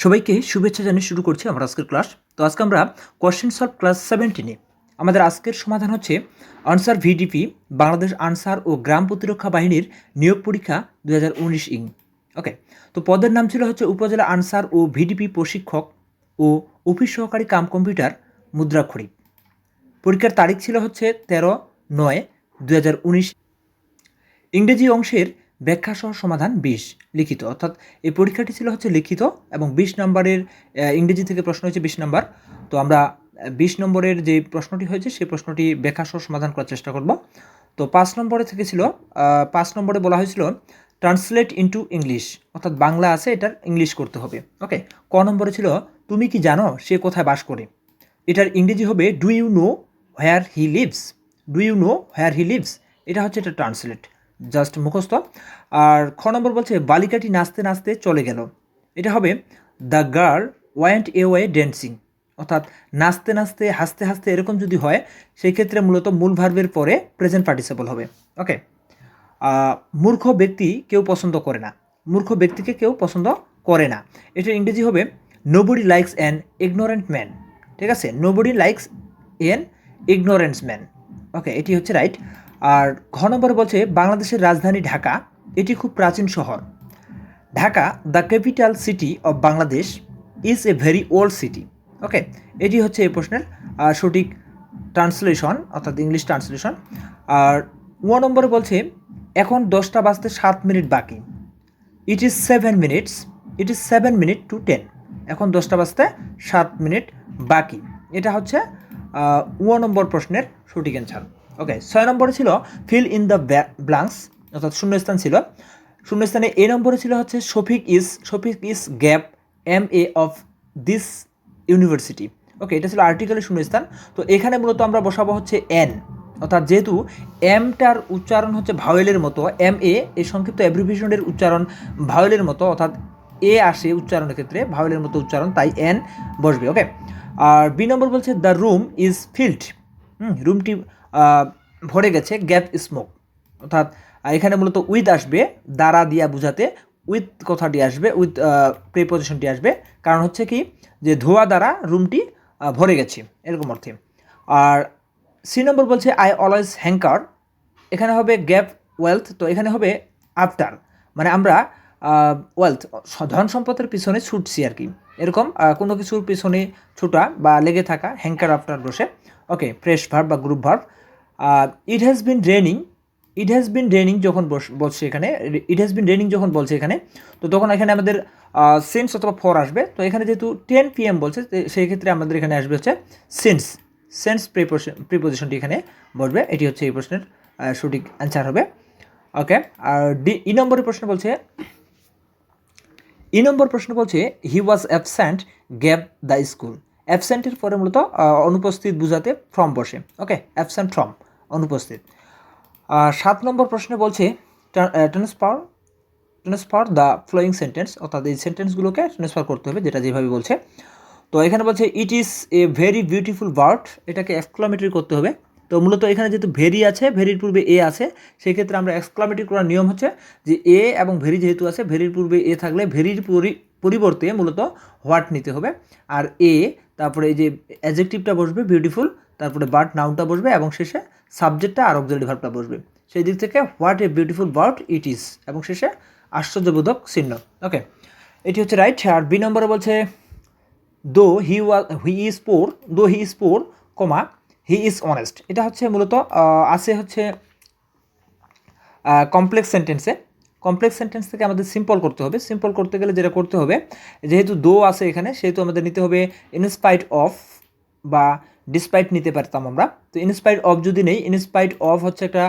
সবাইকে শুভেচ্ছা জানিয়ে শুরু করছি আমরা আজকের ক্লাস। তো আজকে আমরা কোশ্চেন সলভ ক্লাস 17 আমাদের আজকের সমাধান হচ্ছে আনসার ভিডিপি বাংলাদেশ আনসার ও গ্রাম প্রতিরক্ষা বাহিনীর নিয়োগ পরীক্ষা 2019 ইং। ওকে, তো পদের নাম ছিল হচ্ছে উপজেলা আনসার ও ভিডিপি প্রশিক্ষক ও অফিস সহকারী কাম কম্পিউটার মুদ্রাক্ষরিক। পরীক্ষার তারিখ ছিল হচ্ছে 13/9/2019। ইংরেজি অংশের ব্যাখ্যা সহ সমাধান 20 লিখিত, অর্থাৎ এই পরীক্ষাটি ছিল হচ্ছে লিখিত এবং 20 নম্বরের ইংরেজি থেকে প্রশ্ন হয়েছে 20 নম্বর। তো আমরা 20 নম্বরের যে প্রশ্নটি হয়েছে সেই প্রশ্নটি ব্যাখ্যা সহ সমাধান করার চেষ্টা করব। তো 5 নম্বরে থেকে ছিল 5 নম্বরে বলা হয়েছিল ট্রান্সলেট ইনটু ইংলিশ, অর্থাৎ বাংলা আছে এটার ইংলিশ করতে হবে। ওকে, ক নম্বরে ছিল তুমি কি জানো সে কোথায় বাস করে, এটার ইংরেজি হবে do you know where he lives. Do you know where he lives, এটা হচ্ছে এটা ট্রান্সলেট, জাস্ট মুখস্থ। আর খ নম্বর বলছে বালিকাটি নাচতে নাচতে চলে গেল, এটা হবে the girl went a way dancing, অর্থাৎ নাচতে নাচতে হাসতে হাসতে এরকম যদি হয় সেই ক্ষেত্রে মূলত মূল ভার্বের পরে প্রেজেন্ট পার্টিসিপল হবে। ওকে, মূর্খ ব্যক্তি কেউ পছন্দ করে না, মূর্খ ব্যক্তিকে কেউ পছন্দ করে না, এটার ইংরেজি হবে nobody likes an ignorant man. ঠিক আছে, nobody likes an ignorance man. Okay, এটি হচ্ছে রাইট। আর ঘ নম্বরে বলছে বাংলাদেশের রাজধানী ঢাকা, এটি খুব প্রাচীন শহর। Dhaka the capital city of Bangladesh is a very old city. Okay, এটি হচ্ছে এই প্রশ্নের সঠিক ট্রান্সলেশন, অর্থাৎ ইংলিশ ট্রান্সলেশন। আর ও নম্বরে বলছে এখন 10টা বাজতে 7 মিনিট বাকি, it is 7 minutes, it is 7 minute to 10, এখন 10টা বাজতে 7 মিনিট বাকি, এটা হচ্ছে ও নম্বর প্রশ্নের সঠিক অ্যান্সার। ওকে, 6 নম্বরে ছিল ফিল ইন দ্য ব্ল্যাঙ্কস, অর্থাৎ শূন্যস্থান ছিল। শূন্যস্থানে এ নম্বরে ছিল হচ্ছে Shafiq is gap MA of this university. Okay, এটা ছিল আর্টিকেলের শূন্যস্থান। তো এখানে মূলত আমরা বসাবো হচ্ছে এন, অর্থাৎ যেহেতু এমটার উচ্চারণ হচ্ছে ভাওয়েলের মতো, MA এই সংক্ষিপ্ত অ্যাব্রিভিয়েশনের উচ্চারণ ভাওয়েলের মতো, অর্থাৎ এ আসে উচ্চারণের ক্ষেত্রে ভাওয়েলের মতো উচ্চারণ, তাই এন বসবে। ওকে, আর বি নম্বর বলছে দ্য রুম ইজ ফিল্ড, রুমটি ভরে গেছে, গ্যাপ স্মোক, অর্থাৎ এখানে মূলত উইথ আসবে, দ্বারা দিয়া বুঝাতে উইথ কথাটি আসবে, উইথ প্রিপোজিশনটি আসবে, কারণ হচ্ছে কি যে ধোয়া দ্বারা রুমটি ভরে গেছে এরকম অর্থে। আর সি নম্বর বলছে আই অলওয়েজ হ্যাঙ্কার, এখানে হবে গ্যাপ ওয়েলথ, তো এখানে হবে আফটার, মানে আমরা ওয়েলথ ধন সম্পদের পিছনে ছুটছি আর কি, এরকম কোনো কিছুর পিছনে ছুটা বা লেগে থাকা, হ্যাঙ্কার আফটার বসে। ওকে, ফ্রেশ ভার্ব বা group verb. It has been raining, it has been raining যখন বলছে এখানে, ইট হ্যাজ বিন রেনিং যখন বলছে এখানে, তো তখন এখানে আমাদের সিন্স অথবা ফর আসবে। তো এখানে যেহেতু 10 PM বলছে সেই ক্ষেত্রে আমাদের এখানে আসবে হচ্ছে সিন্স, সেন্স প্রিপোজিশনটি এখানে বসবে, এটি হচ্ছে এই প্রশ্নের সঠিক অ্যান্সার হবে। ওকে, আর ই নম্বরের প্রশ্ন বলছে, ই নম্বর প্রশ্ন বলছে he was absent gap the school, অ্যাবসেন্টের পরে মূলত অনুপস্থিত বুঝাতে ফ্রম বসে। ওকে, অ্যাবসেন্ট ফ্রম অনুপস্থিত। 7 নম্বর প্রশ্নে বলছে ট্রান্সফার দ্য ফ্লোয়িং সেন্টেন্স, অর্থাৎ এই সেন্টেন্সগুলোকে ট্রান্সফার করতে হবে যেটা যেভাবে বলছে। তো এখানে বলছে it is a very beautiful bird, এটাকে এক্সক্লামেটরি করতে হবে। তো মূলত এখানে যেহেতু ভেরি আছে, ভেরির পূর্বে এ আছে, সেই ক্ষেত্রে আমরা এক্সক্লামেটরি করার নিয়ম হচ্ছে যে এ এবং ভেরি যেহেতু আছে, ভেরির পূর্বে এ থাকলে ভেরির পরিবর্তে মূলত হোয়াট নিতে হবে। আর এ তারপরে এই যে অ্যাডজেক্টিভটা বসবে বিউটিফুল, তারপরে বার্ড নাউনটা বসবে এবং শেষে সাবজেক্টটা আর অক্সিলারি ভার্বটা বসবে। সেই দিক থেকে what a beautiful bird it is এবং শেষে আশ্চর্যবোধক চিহ্ন। ওকে, এটি হচ্ছে রাইট। আর বি নম্বরে বলছে দো he is poor comma he is honest, এটা হচ্ছে মূলত আছে হচ্ছে কমপ্লেক্স সেন্টেন্সে। কমপ্লেক্স সেন্টেন্স থেকে আমাদের সিম্পল করতে হবে, সিম্পল করতে গেলে যেটা করতে হবে, যেহেতু দো আছে এখানে সেহেতু আমাদের নিতে হবে ইনস্পাইট অফ বা ডিসপাইট নিতে পারতাম আমরা। তো ইনস্পাইট অফ যদি নেই, ইনস্পাইট অফ হচ্ছে একটা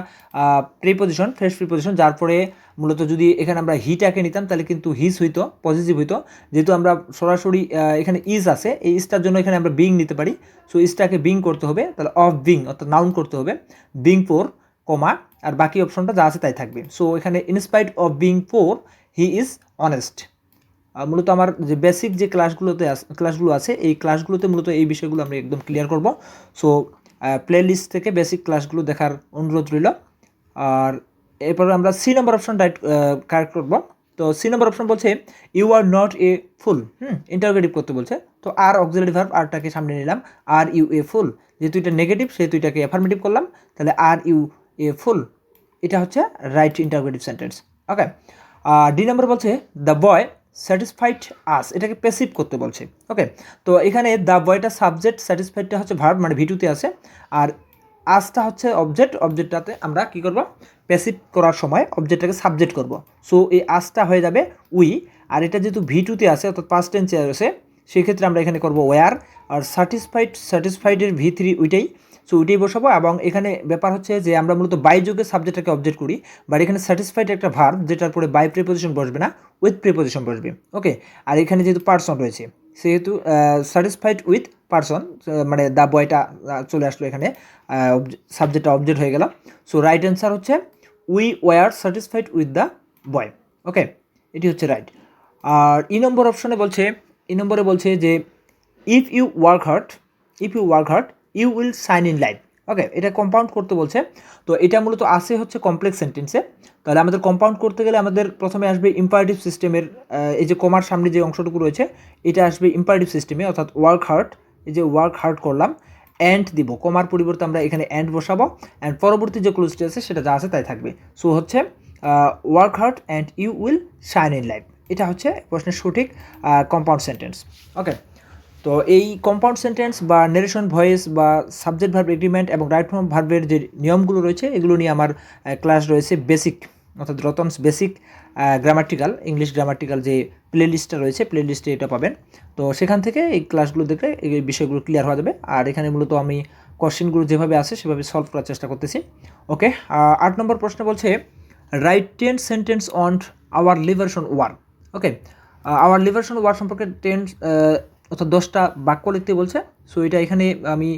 প্রিপোজিশন, ফ্রেশ প্রিপোজিশন, যার পরে মূলত যদি এখানে আমরা হিটাকে নিতাম তাহলে কিন্তু হিস হইতো, পজিটিভ হইতো। যেহেতু আমরা সরাসরি এখানে ইজ আছে, এই ইজটার জন্য এখানে আমরা বিং নিতে পারি। সো ইজটাকে বিং করতে হবে, তাহলে অফ বিং অর্থাৎ নাউন করতে হবে, বিং পোর কমা আর বাকি অপশনটা যা আছে তাই থাকবে। সো এখানে in spite of being poor he is honest. মূলত আমার যে বেসিক যে ক্লাসগুলো আছে এই ক্লাসগুলোতে মূলত এই বিষয়গুলো আমরা একদম ক্লিয়ার করব। সো প্লে লিস্ট থেকে বেসিক ক্লাসগুলো দেখার অনুরোধ রইল। আর এরপরে আমরা সি নম্বর অপশন কারেক্ট করব। তো সি নম্বর অপশন বলছে you are not a fool, interrogative করতে বলছে। তো আর অক্সিলারি ভার্ব আরটাকে সামনে নিলাম, আর ইউ এ ফুল, যেহেতু এটা নেগেটিভ সেহেতু এটাকে অ্যাফার্মেটিভ করলাম, তাহলে আর ইউ এ ফুল, এটা হচ্ছে রাইট ইন্টারোগেটিভ সেন্টেন্স। ওকে, ডি নম্বর বলছে দ্য বয় স্যাটিসফাইড আস, এটাকে প্যাসিভ করতে বলছে। ওকে, তো এখানে দ্য বয়টা সাবজেক্ট, স্যাটিসফাইডটা হচ্ছে ভার্ব মানে ভিটুতে আছে, আর আসটা হচ্ছে অবজেক্ট, অবজেক্টটাতে আমরা কী করব, প্যাসিভ করার সময় অবজেক্টটাকে সাবজেক্ট করব। সো এই আসটা হয়ে যাবে উই, আর এটা যেহেতু ভি2তে আছে অর্থাৎ পাস্ট টেন্সে আছে, সেক্ষেত্রে আমরা এখানে করব ওয়ার, আর স্যাটিসফাইডের ভি3 ওইটাই, সো ওইটাই বসাবো। এবং এখানে ব্যাপার হচ্ছে যে আমরা মূলত বাই যুগে সাবজেক্টটাকে অবজেক্ট করি, বাট এখানে স্যাটিসফাইড একটা ভার্ব যেটার পরে বাই প্রিপোজিশন বসবে না, উইথ প্রিপোজিশন বসবে। ওকে, আর এখানে যেহেতু পার্সন রয়েছে সেহেতু স্যাটিসফাইড উইথ পার্সন, মানে দ্য বয়টা চলে আসলো এখানে, সাবজেক্টটা অবজেক্ট হয়ে গেল। সো রাইট অ্যান্সার হচ্ছে we were satisfied with the boy. Okay, এটি হচ্ছে রাইট। আর ই নম্বর অপশনে বলছে, ই নম্বরে বলছে যে if you work hard you will shine in life. Okay, এটা কম্পাউন্ড করতে বলছে। তো এটা মূলত আসে হচ্ছে কমপ্লেক্স সেন্টেন্সে, তাহলে আমাদের কম্পাউন্ড করতে গেলে আমাদের প্রথমে আসবে ইম্পারেটিভ সিস্টেমের, এই যে কমার সামনে যে অংশটুকু রয়েছে এটা আসবে ইম্পারেটিভ সিস্টেমে, অর্থাৎ ওয়ার্ক হার্ড, এই যে ওয়ার্ক হার্ড করলাম, অ্যান্ড দিব, কমার পরিবর্তে আমরা এখানে অ্যান্ড বসাবো, অ্যান্ড পরবর্তী যে ক্লোজটি আছে সেটা যা আছে তাই থাকবে। সো হচ্ছে work hard and you will shine in life, এটা হচ্ছে প্রশ্নের সঠিক কম্পাউন্ড সেন্টেন্স। ওকে, তো এই কম্পাউন্ড সেন্টেন্স বা নেরেশন ভয়েস বা সাবজেক্ট ভার্ব এগ্রিমেন্ট এবং রাইট ফর্ম ভার্বের যে নিয়মগুলো রয়েছে এগুলো নিয়ে আমার ক্লাস রয়েছে বেসিক, অর্থাৎ রতনস বেসিক গ্রামাটিক্যাল, ইংলিশ গ্রামাটিক্যাল যে প্লে লিস্টটা রয়েছে, প্লে লিস্টে এটা পাবেন। তো সেখান থেকে এই ক্লাসগুলো দেখলে এই বিষয়গুলো ক্লিয়ার হয়ে যাবে। আর এখানে মূলত আমি কোশ্চেনগুলো যেভাবে আসে সেভাবে সলভ করার চেষ্টা করতেছি। ওকে, 8 নম্বর প্রশ্ন বলছে right 10 sentence on our liberation war. Okay, our liberation war সম্পর্কে 10 অর্থাৎ 10টা বাক্য লিখতে বলছে। সো এটা এখানে আমি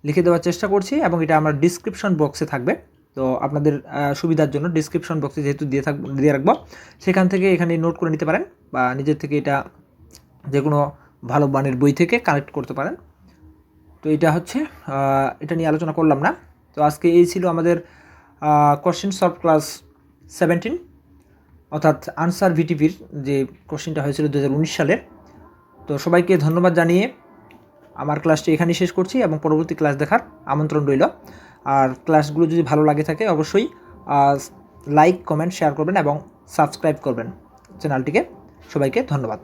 লিখে দেওয়ার চেষ্টা করছি এবং এটা আমার ডিসক্রিপশন বক্সে থাকবে। তো আপনাদের সুবিধার জন্য ডিসক্রিপশন বক্সে যেহেতু দিয়ে রাখবো, সেখান থেকে এখানে নোট করে নিতে পারেন বা নিজের থেকে এটা যে কোনো ভালো মানের বই থেকে কালেক্ট করতে পারেন। তো এটা হচ্ছে এটা নিয়ে আলোচনা করলাম না। তো আজকে এই ছিল আমাদের কোশ্চেন সলভ ক্লাস 17, অর্থাৎ আনসার ভিটিপির যে কোশ্চেনটা হয়েছিল 2019 সালের। তো সবাইকে ধন্যবাদ জানিয়ে আমার ক্লাসটি এখানেই শেষ করছি এবং পরবর্তী ক্লাস দেখার আমন্ত্রণ রইল। আর ক্লাসগুলো যদি ভালো লাগে থাকে অবশ্যই লাইক, কমেন্ট, শেয়ার করবেন এবং সাবস্ক্রাইব করবেন চ্যানেলটিকে। সবাইকে ধন্যবাদ।